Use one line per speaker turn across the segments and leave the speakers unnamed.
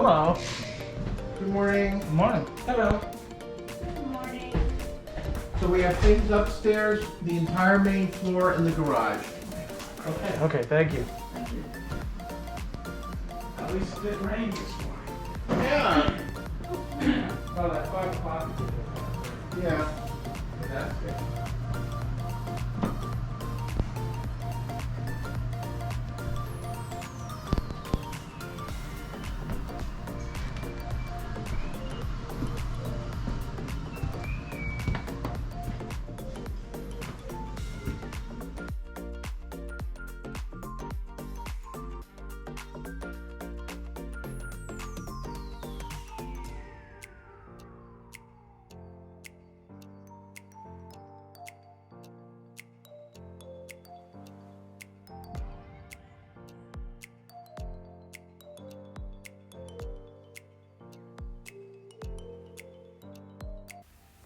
Hello.
Good morning.
Good morning. Hello.
Good morning.
So we have things upstairs, the entire main floor, and the garage.
Okay. Okay, thank you.
At least it didn't rain this morning.
Yeah.
Well, at 5 o'clock.
Yeah.
That's good.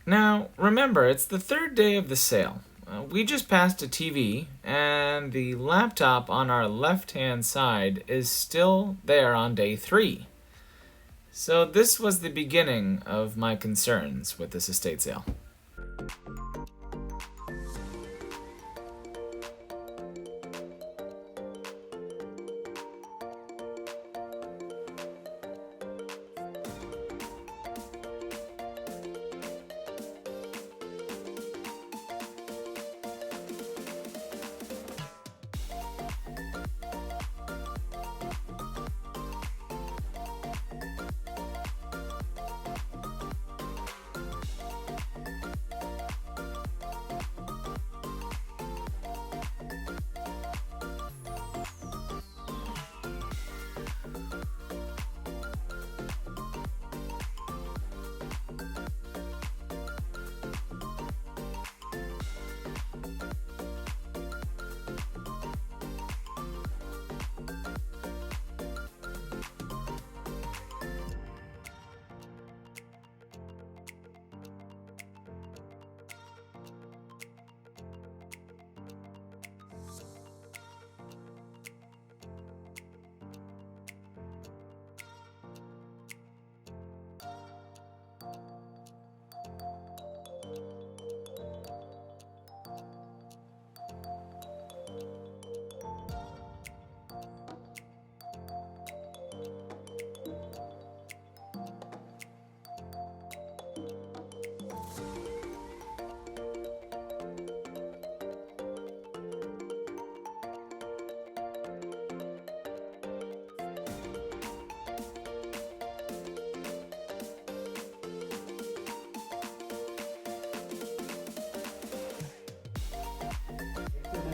Now, remember, it's the third day of the sale. We just passed a TV, and the laptop on our left-hand side is still there on day 3. So this was the beginning of my concerns with this estate sale.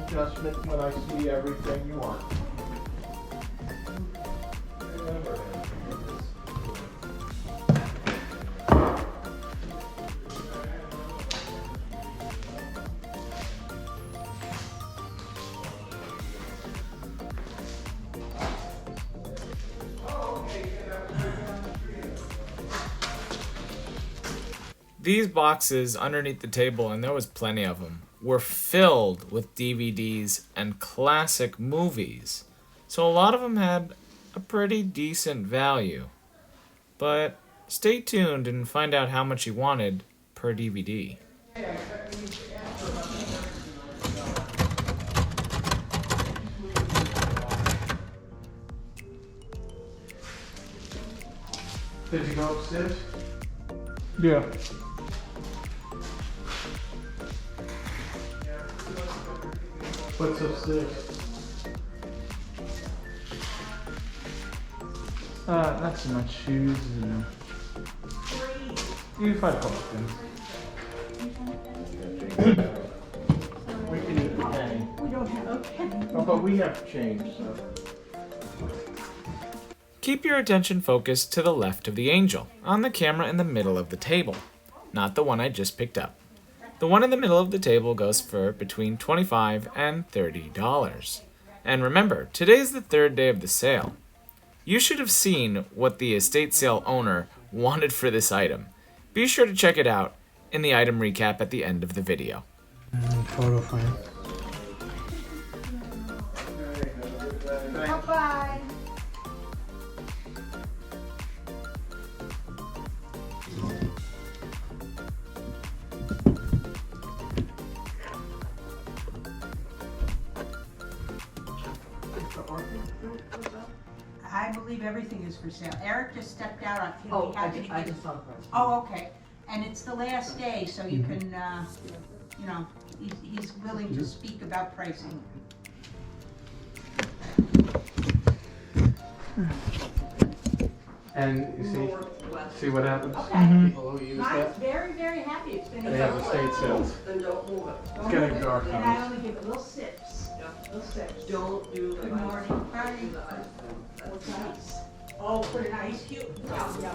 Adjustment when I see everything you want.
These boxes underneath the table, and there was plenty of them, were filled with DVDs and classic movies. So a lot of them had a pretty decent value. But stay tuned and find out how much you wanted per DVD.
Did you go upstairs?
Yeah.
What's upstairs?
Not so much shoes and you find a couple things.
We can eat the penny.
We don't have, okay.
Oh, but we have change, so.
Keep your attention focused to the left of the angel, on the camera in the middle of the table, not the one I just picked up. The one in the middle of the table goes for between $25 and $30. And remember, today's the third day of the sale. You should have seen what the estate sale owner wanted for this item. Be sure to check it out in the item recap at the end of the video.
Photo frame.
Bye-bye. I believe everything is for sale. Eric just stepped out on.
Oh, I just saw the price.
Oh, okay. And it's the last day, so you can, you know, he's willing to speak about pricing.
And you see what happens?
Okay.
People who use
I'm
that,
very, very happy. It's been
they have estate sales.
Then don't move it.
Don't
It's getting
move it.
dark
And
on
I
us.
only give it little sips. Little sips.
Don't do the
Good
ice.
morning.
Don't
Hi.
do the ice.
What's ice? Oh, put an ice cube. Yeah.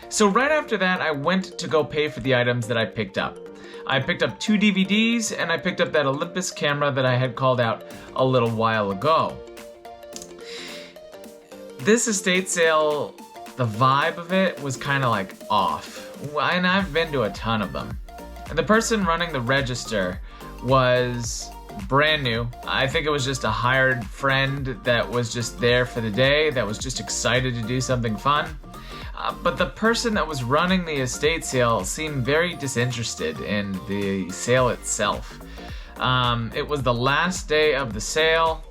So right after that, I went to go pay for the items that I picked up. I picked up 2 DVDs, and I picked up that Olympus camera that I had called out a little while ago. This estate sale, the vibe of it was kind of like off. And I've been to a ton of them. The person running the register was brand new. I think it was just a hired friend that was just there for the day, that was just excited to do something fun. But the person that was running the estate sale seemed very disinterested in the sale itself. It was the last day of the sale,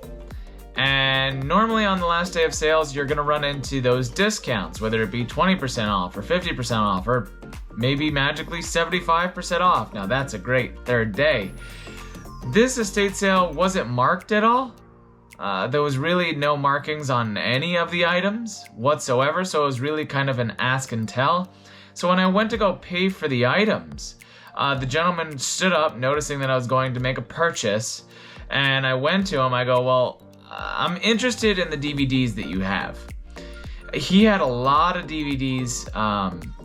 and normally on the last day of sales, you're gonna run into those discounts, whether it be 20% off or 50% off, or maybe magically 75% off. Now that's a great third day. This estate sale wasn't marked at all. There was really no markings on any of the items whatsoever, so it was really kind of an ask and tell. So when I went to go pay for the items, the gentleman stood up, noticing that I was going to make a purchase, and I went to him, I go, well, I'm interested in the DVDs that you have. He had a lot of DVDs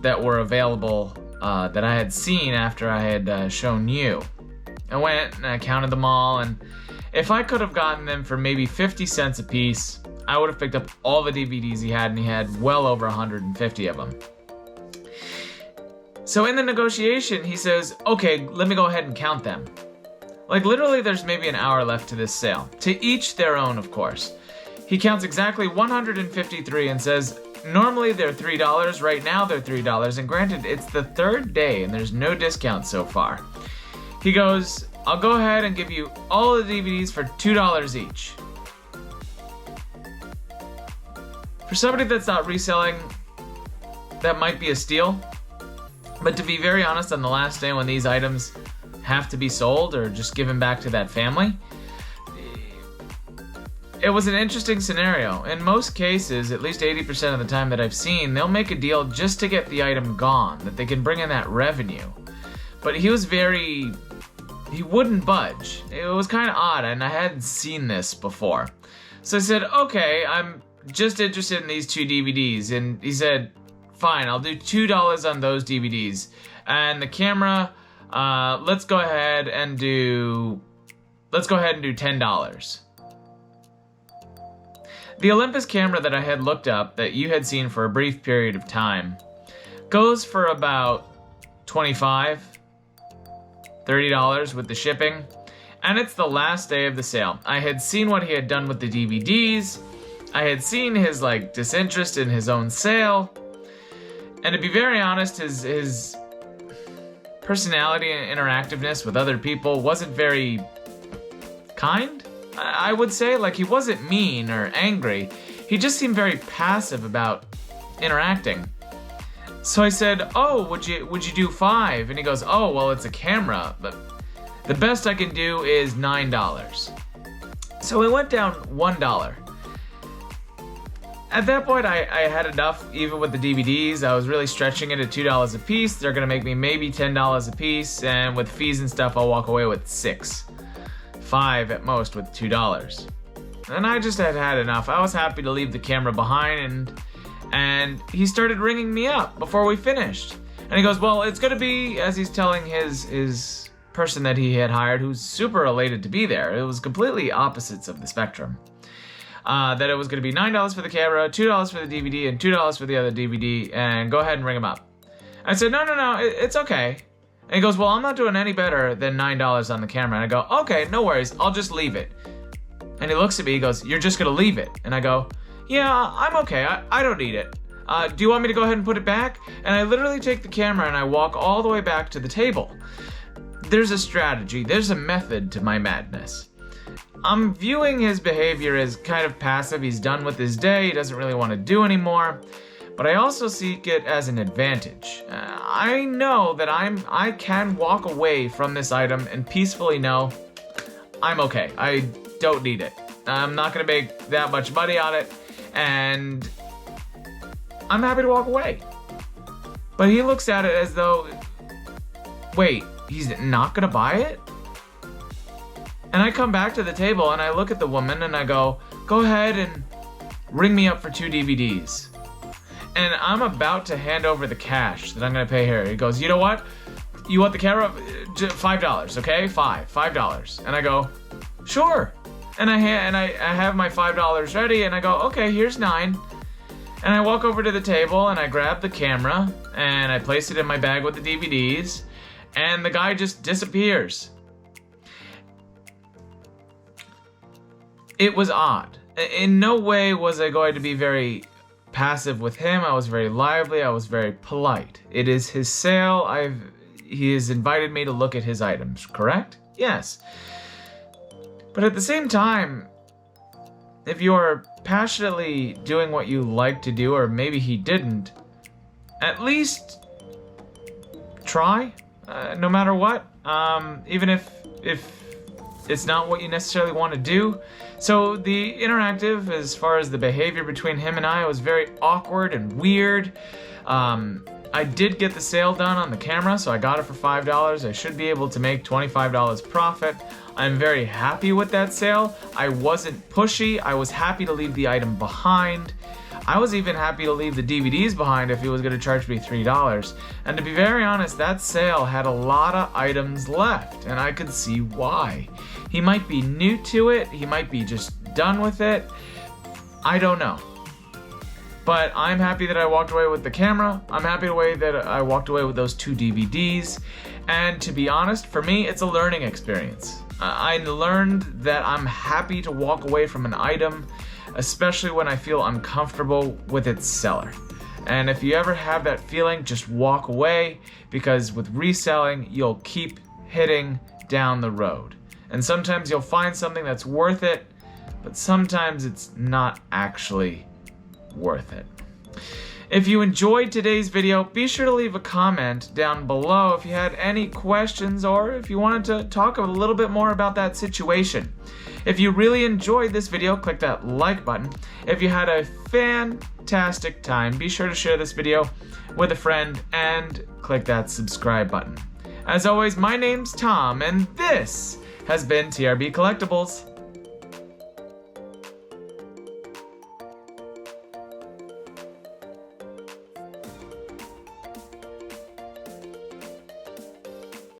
that were available that I had seen after I had shown you. I went and I counted them all, and if I could have gotten them for maybe 50 cents a piece, I would have picked up all the DVDs he had, and he had well over 150 of them. So in the negotiation, he says, okay, let me go ahead and count them. Like literally there's maybe an hour left to this sale. To each their own, of course. He counts exactly 153 and says, normally they're $3, right now they're $3, and granted, it's the third day and there's no discount so far. He goes, I'll go ahead and give you all the DVDs for $2 each. For somebody that's not reselling, that might be a steal. But to be very honest, on the last day when these items have to be sold or just given back to that family, it was an interesting scenario. In most cases, at least 80% of the time that I've seen, they'll make a deal just to get the item gone, that they can bring in that revenue. But he wouldn't budge. It was kind of odd, and I hadn't seen this before. So I said, okay, I'm just interested in these 2 DVDs. And he said, fine, I'll do $2 on those DVDs. And the camera, let's go ahead and do $10. The Olympus camera that I had looked up, that you had seen for a brief period of time, goes for about $25, $30 with the shipping, and it's the last day of the sale. I had seen what he had done with the DVDs, I had seen his disinterest in his own sale, and to be very honest, his personality and interactiveness with other people wasn't very kind, I would say. He wasn't mean or angry, he just seemed very passive about interacting. So I said, oh, would you do 5? And he goes, oh, well, it's a camera, but the best I can do is $9. So we went down $1. At that point, I had enough, even with the DVDs. I was really stretching it at $2 a piece. They're gonna make me maybe $10 a piece, and with fees and stuff, I'll walk away with 6. 5 at most with $2. And I just had enough. I was happy to leave the camera behind, and he started ringing me up before we finished. And he goes, well, it's gonna be, as he's telling his person that he had hired, who's super elated to be there. It was completely opposites of the spectrum. That it was gonna be $9 for the camera, $2 for the DVD, and $2 for the other DVD, and go ahead and ring him up. I said, no, it's okay. And he goes, well, I'm not doing any better than $9 on the camera. And I go, okay, no worries, I'll just leave it. And he looks at me, he goes, you're just gonna leave it? And I go, yeah, I'm okay, I don't need it. Do you want me to go ahead and put it back? And I literally take the camera and I walk all the way back to the table. There's a strategy, there's a method to my madness. I'm viewing his behavior as kind of passive. He's done with his day. He doesn't really want to do anymore. But I also see it as an advantage. I know that I can walk away from this item and peacefully know I'm okay. I don't need it. I'm not going to make that much money on it, and I'm happy to walk away. But he looks at it as though, wait, he's not going to buy it? And I come back to the table and I look at the woman and I go ahead and ring me up for 2 DVDs. And I'm about to hand over the cash that I'm going to pay her. He goes, you know what? You want the camera? $5, okay? $5. And I go, sure. And I have my $5 ready, and I go, okay, here's $9. And I walk over to the table, and I grab the camera, and I place it in my bag with the DVDs, and the guy just disappears. It was odd. In no way was I going to be very passive with him. I was very lively. I was very polite. It is his sale. He has invited me to look at his items, correct? Yes. But at the same time, if you're passionately doing what you like to do, or maybe he didn't, at least try, no matter what, even if it's not what you necessarily want to do. So the interactive, as far as the behavior between him and I, was very awkward and weird. I did get the sale done on the camera, so I got it for $5. I should be able to make $25 profit. I'm very happy with that sale. I wasn't pushy. I was happy to leave the item behind. I was even happy to leave the DVDs behind if he was going to charge me $3. And to be very honest, that sale had a lot of items left, and I could see why. He might be new to it. He might be just done with it. I don't know. But I'm happy that I walked away with the camera. I'm happy that I walked away with those 2 DVDs. And to be honest, for me, it's a learning experience. I learned that I'm happy to walk away from an item, especially when I feel uncomfortable with its seller. And if you ever have that feeling, just walk away, because with reselling, you'll keep hitting down the road. And sometimes you'll find something that's worth it, but sometimes it's not actually worth it. If you enjoyed today's video, be sure to leave a comment down below if you had any questions or if you wanted to talk a little bit more about that situation. If you really enjoyed this video, click that like button. If you had a fantastic time, be sure to share this video with a friend and click that subscribe button. As always, my name's Tom, and this has been TRB Collectibles.